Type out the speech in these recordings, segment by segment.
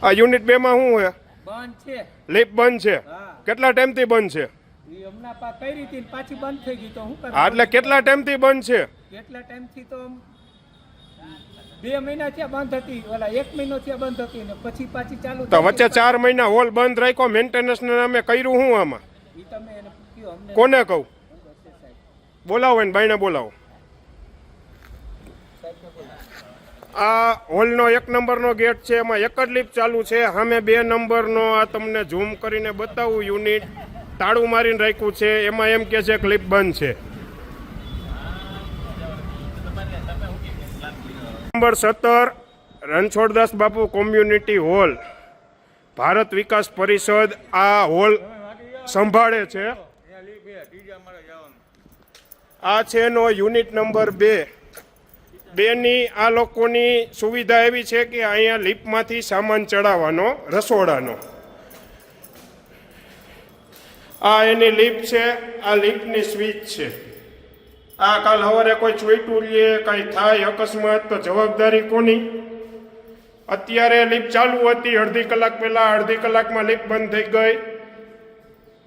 આ યુનિટ 2 માં શું છે? બંધ છે, લિફ્ટ બંધ છે. હા કેટલા ટાઈમથી બંધ છે? ઈ હમણાં કઈ રીતે પાછી બંધ થઈ ગઈ તો હું કરું? એટલે કેટલા ટાઈમથી બંધ છે? કેટલા ટાઈમથી તો 2 મહિના થયા બંધ હતી, ઓલા 1 મહિનો થયા બંધ હતી ને પછી પાછી ચાલુ તો વચ્ચે 4 મહિના હોલ બંધ રાખ્યો, મેન્ટેનન્સ ના નામે કર્યું શું આમાં? ઈ તમે એને કયો અમને. કોને કહું? બોલાવો એને, બાઈને બોલાવો. આ હોલનો 1 નંબરનો ગેટ છે, એમાં એક જ લિફ્ટ ચાલુ છે. સામે 2 નંબરનો આ તમને ઝૂમ કરીને બતાવું યુનિટ તાળું મારીને રાખ્યું છે, એમાં એમ કે છે કે લિફ્ટ બંધ છે. નંબર 17 રણછોડદાસ બાપુ કોમ્યુનિટી હોલ, ભારત વિકાસ પરિષદ આ હોલ સંભાળે છે. આ છે એનો યુનિટ નંબર 2 ની આ લોકોની સુવિધા એવી છે કે અહીંયા લિફ્ટમાંથી સામાન ચડાવવાનો, રસોડાનો. આ એની લિફ્ટ છે, આ લિફ્ટની સ્વિચ છે. આ કાલ સવારે કોઈ ચોઈટું લે કાંઈ થાય અકસ્માત તો જવાબદારી કોની? અત્યારે લિફ્ટ ચાલુ હતી, અડધી કલાક પહેલા, અડધી કલાકમાં લિફ્ટ બંધ થઈ ગઈ.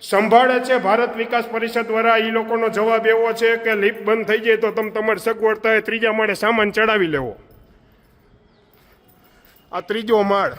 સંભાળે છે ભારત વિકાસ પરિષદ દ્વારા. એ લોકોનો જવાબ એવો છે કે લિફ્ટ બંધ થઈ જાય તો તમે તમારી સગવડ થાય 3જા માળે સામાન ચડાવી લેવો. આ 3જો માળ.